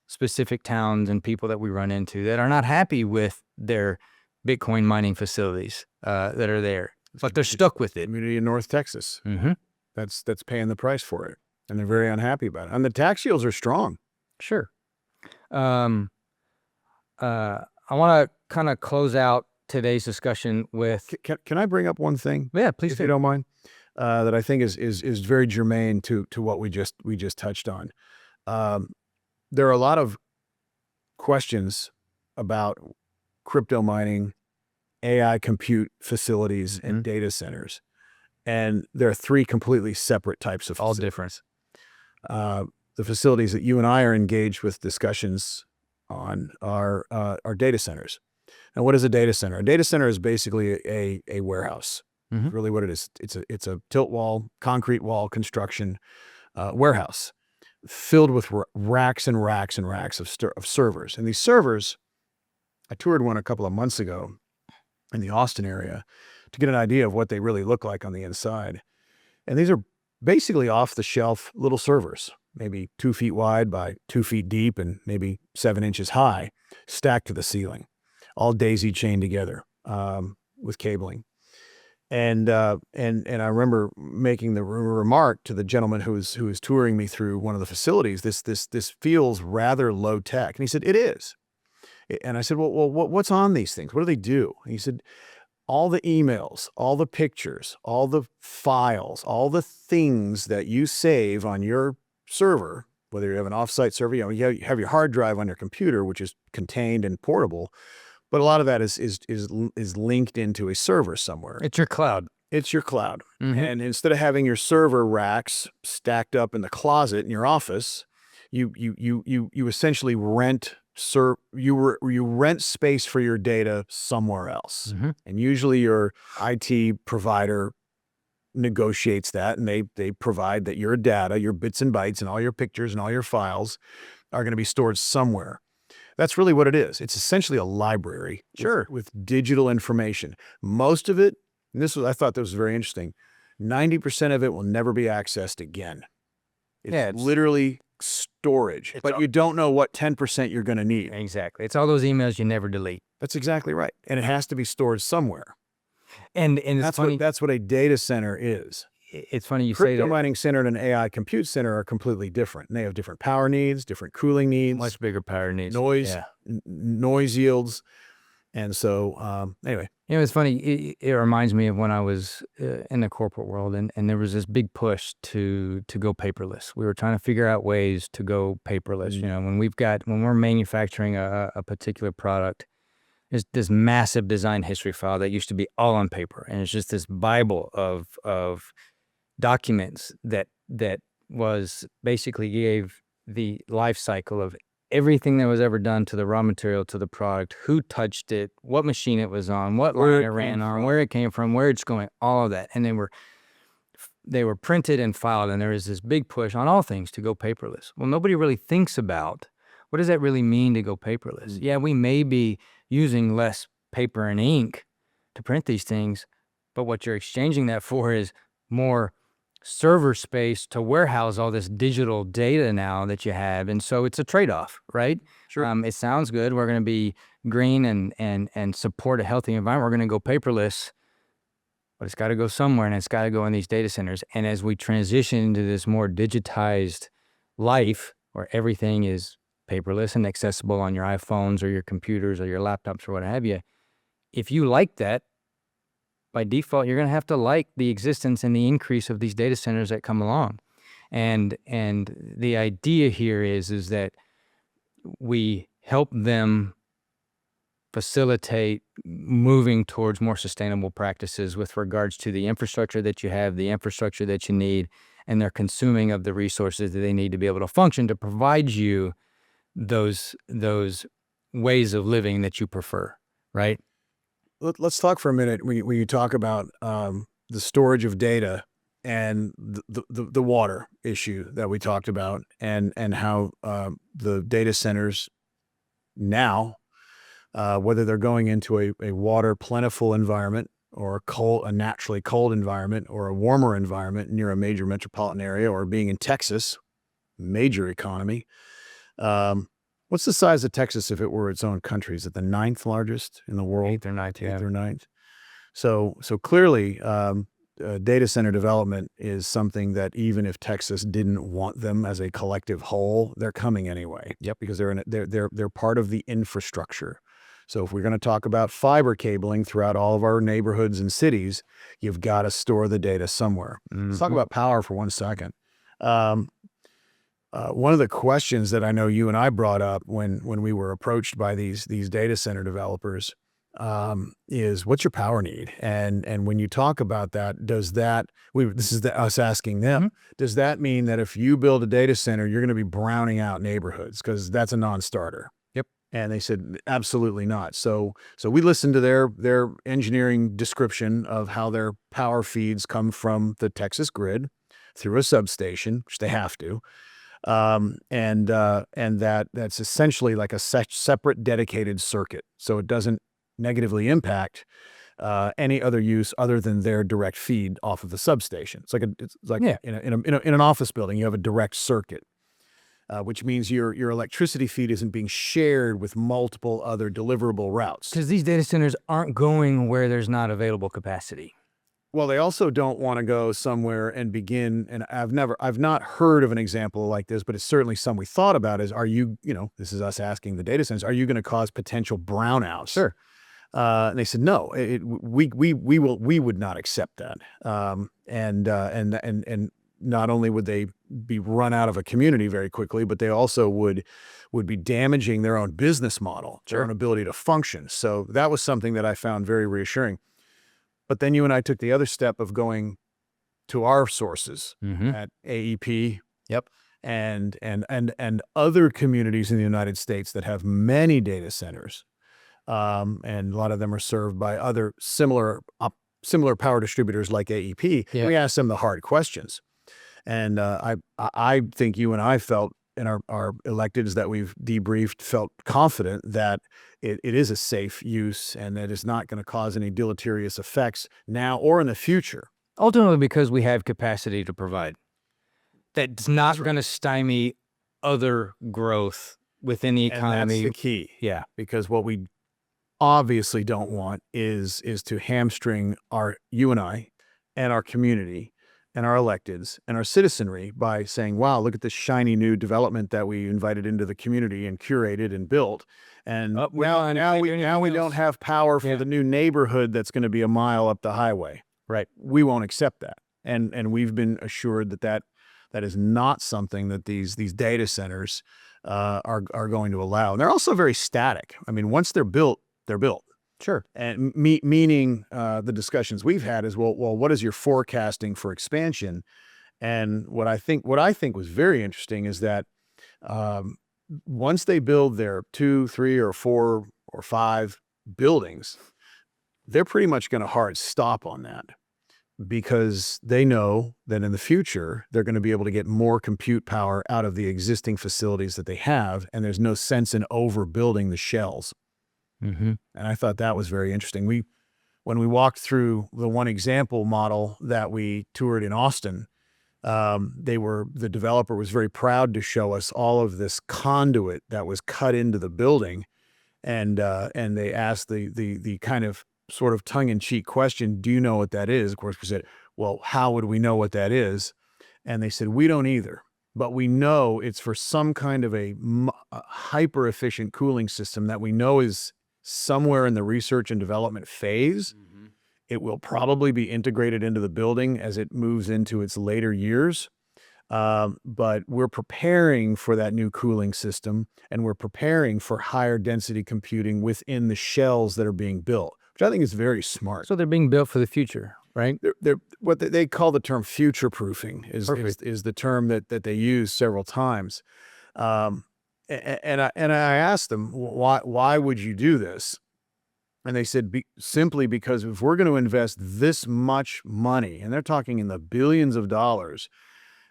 specific towns and people that we run into that are not happy with their Bitcoin mining facilities that are there, but they're stuck with it. Community in North Texas. Mm-hmm. That's paying the price for it, and they're very unhappy about it. And the tax yields are strong. Sure. I want to kind of close out today's discussion with. Can I bring up one thing? Yeah, please If do. you don't mind, that I think is very germane to what we just touched on. There are a lot of questions about crypto mining, AI compute facilities, and data centers, and there are 3 completely separate types of All facilities. different. The facilities that you and I are engaged with discussions on are data centers. And what is a data center? A data center is basically a warehouse. Mhm. Really what it is. It's a tilt wall, concrete wall construction warehouse filled with racks and racks and racks of servers. And these servers, I toured one a couple of months ago in the Austin area to get an idea of what they really look like on the inside. And these are basically off-the-shelf little servers, maybe 2 feet wide by 2 feet deep and maybe 7 inches high. stacked to the ceiling, all daisy chained together with cabling. And I remember making the remark to the gentleman who was touring me through one of the facilities. This feels rather low tech, and he said it is. And I said, well, what's on these things? What do they do? And he said, all the emails, all the pictures, all the files, all the things that you save on your server, whether you have an offsite server, you have your hard drive on your computer, which is contained and portable. But a lot of that is linked into a server somewhere. It's your cloud. It's your cloud. Mm-hmm. And instead of having your server racks stacked up in the closet in your office, you essentially rent rent space for your data somewhere else. Mm-hmm. And usually your IT provider negotiates that, and they provide that your data, your bits and bytes, and all your pictures and all your files are going to be stored somewhere. That's really what it is. It's essentially a library with digital information. Most of it, and I thought this was very interesting, 90% of it will never be accessed again. It's literally storage, but you don't know what 10% you're going to need. Exactly. It's all those emails you never delete. That's exactly right. And it has to be stored somewhere. And it's funny. That's what a data center is. It's funny you say that. Crypto mining center and an AI compute center are completely different. And they have different power needs, different cooling needs. Much bigger power needs. Noise yields. And so, anyway. It's funny. It reminds me of when I was in the corporate world, and there was this big push to go paperless. We were trying to figure out ways to go paperless. Mm-hmm. When we're manufacturing a particular product, there's this massive design history file that used to be all on paper, and it's just this Bible of documents that was basically gave the life cycle of everything that was ever done to the raw material, to the product, who touched it, what machine it was on, what line it ran on, where it came from, where it's going, all of that. And they were printed and filed, and there was this big push on all things to go paperless. Well, nobody really thinks about what does that really mean to go paperless? Mm-hmm. Yeah, we may be using less paper and ink to print these things, but what you're exchanging that for is more server space to warehouse all this digital data now that you have. And so it's a trade-off, right? Sure. It sounds good. We're going to be green and support a healthy environment. We're going to go paperless, but it's got to go somewhere, and it's got to go in these data centers. And as we transition into this more digitized life where everything is paperless and accessible on your iPhones or your computers or your laptops or what have you, if you like that, by default, you're going to have to like the existence and the increase of these data centers that come along. And the idea here is that we help them facilitate moving towards more sustainable practices with regards to the infrastructure that you have, the infrastructure that you need, and their consuming of the resources that they need to be able to function to provide you those ways of living that you prefer, right? Let's talk for a minute when you talk about the storage of data and the water issue that we talked about, and how the data centers now, whether they're going into a water plentiful environment or a naturally cold environment or a warmer environment near a major metropolitan area, or being in Texas, major economy. What's the size of Texas if it were its own country? Is it the 9th largest in the world? 8th or 9th, yeah. 8th or 9th. So clearly, data center development is something that even if Texas didn't want them as a collective whole, they're coming anyway. Yep. Because they're part of the infrastructure. So if we're going to talk about fiber cabling throughout all of our neighborhoods and cities, you've got to store the data somewhere. Mm-hmm. Let's talk about power for 1 second. One of the questions that I know you and I brought up when we were approached by these data center developers is, what's your power need? And when you talk about that, this is us asking them, mm-hmm. Does that mean that if you build a data center, you're going to be browning out neighborhoods? Because that's a non-starter. Yep. And they said, absolutely not. So we listened to their engineering description of how their power feeds come from the Texas grid through a substation, which they have to. And that's essentially like a separate dedicated circuit. So it doesn't negatively impact any other use other than their direct feed off of the substation. It's like in an office building, you have a direct circuit. which means your electricity feed isn't being shared with multiple other deliverable routes. Because these data centers aren't going where there's not available capacity. Well, they also don't want to go somewhere and begin, and I've not heard of an example like this, but it's certainly some we thought about is, this is us asking the data centers, are you going to cause potential brownouts? Sure. And they said, no, we would not accept that. And not only would they be run out of a community very quickly, but they also would be damaging their own business model, their own ability to function. So that was something that I found very reassuring. But then you and I took the other step of going to our sources at AEP. Yep. And other communities in the United States that have many data centers. And a lot of them are served by other similar power distributors like AEP. Yeah. We asked them the hard questions. And I think you and I felt, and our electeds that we've debriefed felt confident that it is a safe use and that it's not going to cause any deleterious effects now or in the future. Ultimately, because we have capacity to provide. That's not going to stymie other growth within the economy. And that's the key. Yeah. Because what we obviously don't want is to hamstring you and I and our community and our electeds and our citizenry by saying, wow, look at this shiny new development that we invited into the community and curated and built. And now we don't have power for the new neighborhood that's going to be a mile up the highway. Right. We won't accept that. And we've been assured that is not something that these data centers are going to allow. And they're also very static. I mean, once they're built, they're built. Sure. And meaning the discussions we've had is, well, what is your forecasting for expansion? And what I think was very interesting is that once they build their 2, 3, or 4, or 5 buildings, they're pretty much going to hard stop on that because they know that in the future, they're going to be able to get more compute power out of the existing facilities that they have, and there's no sense in overbuilding the shells. Mm-hmm. And I thought that was very interesting. When we walked through the one example model that we toured in Austin, the developer was very proud to show us all of this conduit that was cut into the building, and they asked the kind of sort of tongue-in-cheek question, "Do you know what that is?" Of course, we said, "Well, how would we know what that is?" And they said, "We don't either. But we know it's for some kind of a hyper-efficient cooling system that we know is somewhere in the research and development phase. Mm-hmm. It will probably be integrated into the building as it moves into its later years. But we're preparing for that new cooling system, and we're preparing for higher density computing within the shells that are being built, which I think is very smart. So they're being built for the future, right? They're what they call the term future-proofing is the term that they use several times. And I asked them, why would you do this? And they said, simply because if we're going to invest this much money, and they're talking in the billions of dollars,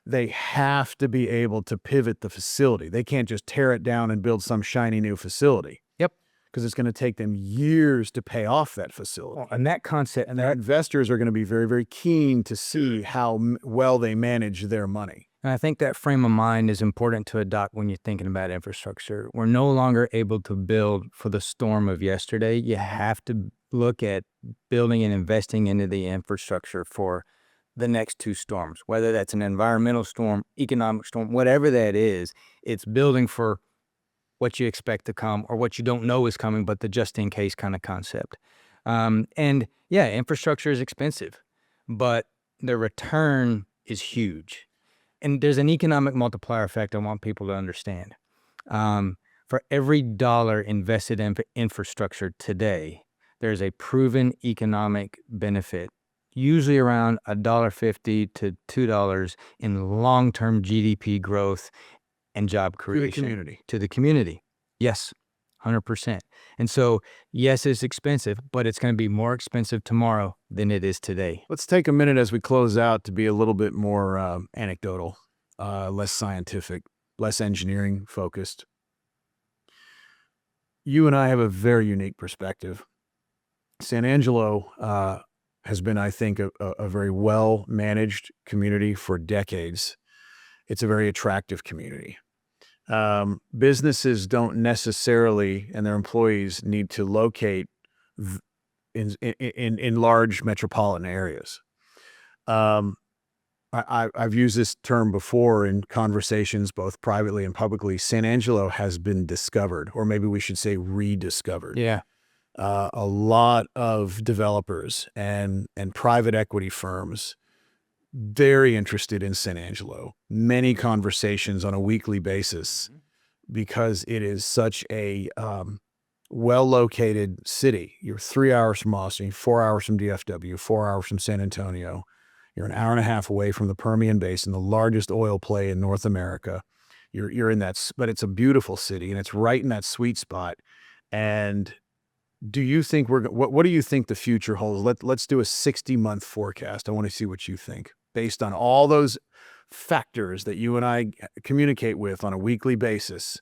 they have to be able to pivot the facility. They can't just tear it down and build some shiny new facility. Yep. Because it's going to take them years to pay off that facility. And that concept, and their investors are going to be very, very keen to see how well they manage their money. And I think that frame of mind is important to adopt when you're thinking about infrastructure. We're no longer able to build for the storm of yesterday. You have to look at building and investing into the infrastructure for the next 2 storms, whether that's an environmental storm, economic storm, whatever that is. It's building for what you expect to come or what you don't know is coming, but the just-in-case kind of concept. And yeah, infrastructure is expensive, but the return is huge. And there's an economic multiplier effect I want people to understand. For every dollar invested in infrastructure today, there's a proven economic benefit, usually around $1.50 to $2 in long-term GDP growth and job creation. To the community. Yes, 100%. And so, yes, it's expensive, but it's going to be more expensive tomorrow than it is today. Let's take a minute as we close out to be a little bit more anecdotal, less scientific, less engineering focused. You and I have a very unique perspective. San Angelo has been, I think, a very well-managed community for decades. It's a very attractive community. Businesses don't necessarily, and their employees need to locate in large metropolitan areas. I've used this term before in conversations, both privately and publicly. San Angelo has been discovered, or maybe we should say rediscovered. Yeah. A lot of developers and private equity firms very interested in San Angelo. Many conversations on a weekly basis because it is such a well-located city. You're 3 hours from Austin, 4 hours from DFW, 4 hours from San Antonio. You're an hour and a half away from the Permian Basin, the largest oil play in North America. You're in that, but it's a beautiful city, and it's right in that sweet spot. And do you think what do you think the future holds? Let's do a 60-month forecast. I want to see what you think based on all those factors that you and I communicate with on a weekly basis.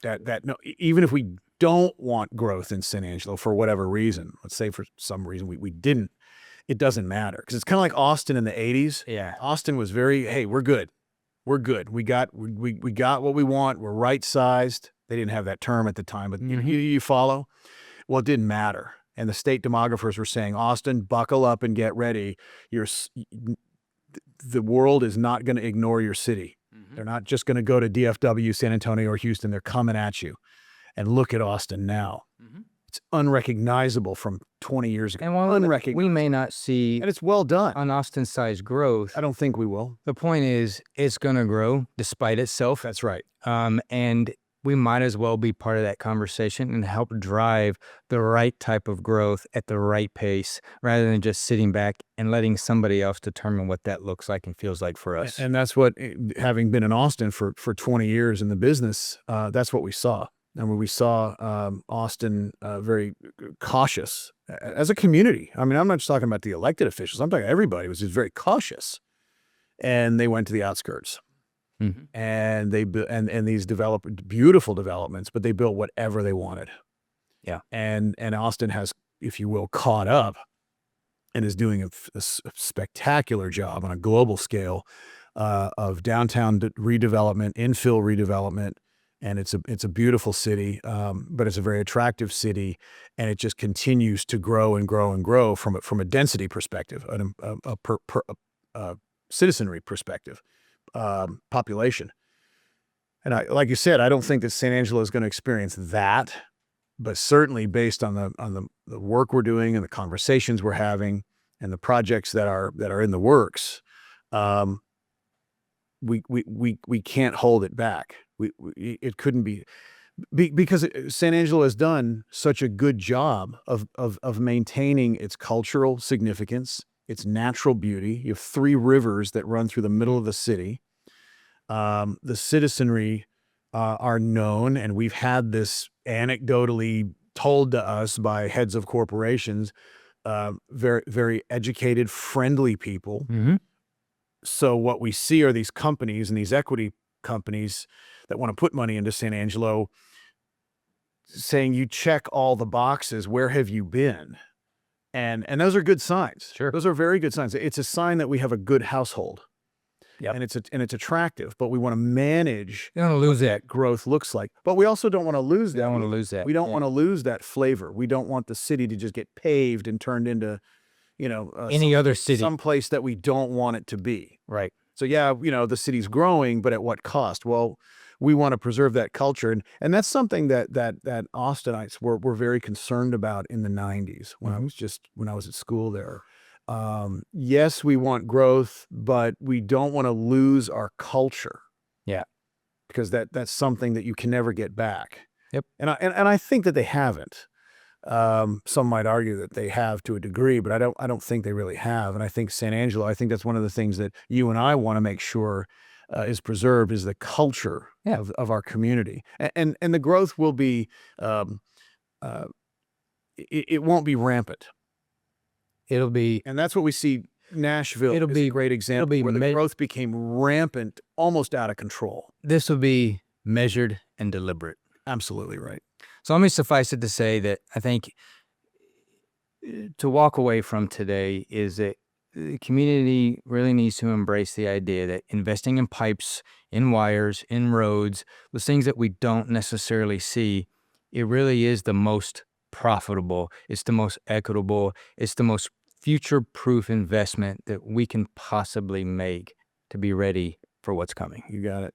No, even if we don't want growth in San Angelo for whatever reason, let's say for some reason we didn't, it doesn't matter, because it's kind of like Austin in the 80s. Yeah. Austin was very, hey, we're good. We're good. We got what we want. We're right sized. They didn't have that term at the time, but you follow? Well, it didn't matter. And the state demographers were saying, Austin, buckle up and get ready. The world is not going to ignore your city. They're not just going to go to DFW, San Antonio, or Houston. They're coming at you. And look at Austin now. It's unrecognizable from 20 years ago. And while we may not see, and it's well done, an Austin-sized growth, I don't think we will. The point is, it's going to grow despite itself. That's right. And we might as well be part of that conversation and help drive the right type of growth at the right pace, rather than just sitting back and letting somebody else determine what that looks like and feels like for us. And that's what, having been in Austin for 20 years in the business, that's what we saw. And when we saw Austin very cautious as a community. I mean, I'm not just talking about the elected officials. I'm talking everybody was just very cautious. And they went to the outskirts. And they and these developed beautiful developments, but they built whatever they wanted. Yeah. And Austin has, if you will, caught up and is doing a spectacular job on a global scale of downtown redevelopment, infill redevelopment. And it's a beautiful city, but it's a very attractive city, and it just continues to grow and grow and grow from a density perspective, a citizenry perspective, population. And like you said, I don't think that San Angelo is going to experience that, but certainly based on the work we're doing and the conversations we're having and the projects that are in the works, we can't hold it back. It couldn't be, because San Angelo has done such a good job of maintaining its cultural significance, its natural beauty. You have 3 rivers that run through the middle of the city. The citizenry are known, and we've had this anecdotally told to us by heads of corporations, very, very educated, friendly people. So what we see are these companies and these equity companies that want to put money into San Angelo saying, you check all the boxes, where have you been? And those are good signs. Sure. Those are very good signs. It's a sign that we have a good household. Yep. And it's attractive, but we want to manage. You don't want to lose that growth looks like, but we also don't want to lose that. Don't want to lose that. We don't want to lose that flavor. We don't want the city to just get paved and turned into, any other city, some place that we don't want it to be. Right. So yeah, the city's growing, but at what cost? Well, we want to preserve that culture, and that's something that Austinites were very concerned about in the 90s when I was at school there. Yes, we want growth, but we don't want to lose our culture. Yeah, because that's something that you can never get back. Yep. And I think that they haven't. Some might argue that they have to a degree, but I don't think they really have. And I think San Angelo, I think that's one of the things that you and I want to make sure is preserved, is the culture of our community. And the growth will be, it won't be rampant. It'll be, and that's what we see. Nashville is a great example where the growth became rampant, almost out of control. This will be measured and deliberate. Absolutely right. So let me suffice it to say that I think to walk away from today is that the community really needs to embrace the idea that investing in pipes, in wires, in roads, the things that we don't necessarily see, it really is the most profitable. It's the most equitable. It's the most future-proof investment that we can possibly make to be ready for what's coming. You got it.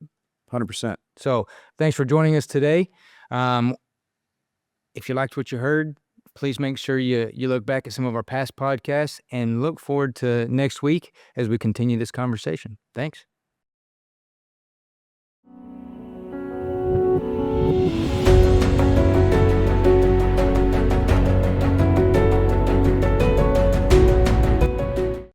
100%. So thanks for joining us today. If you liked what you heard, please make sure you look back at some of our past podcasts and look forward to next week as we continue this conversation. Thanks.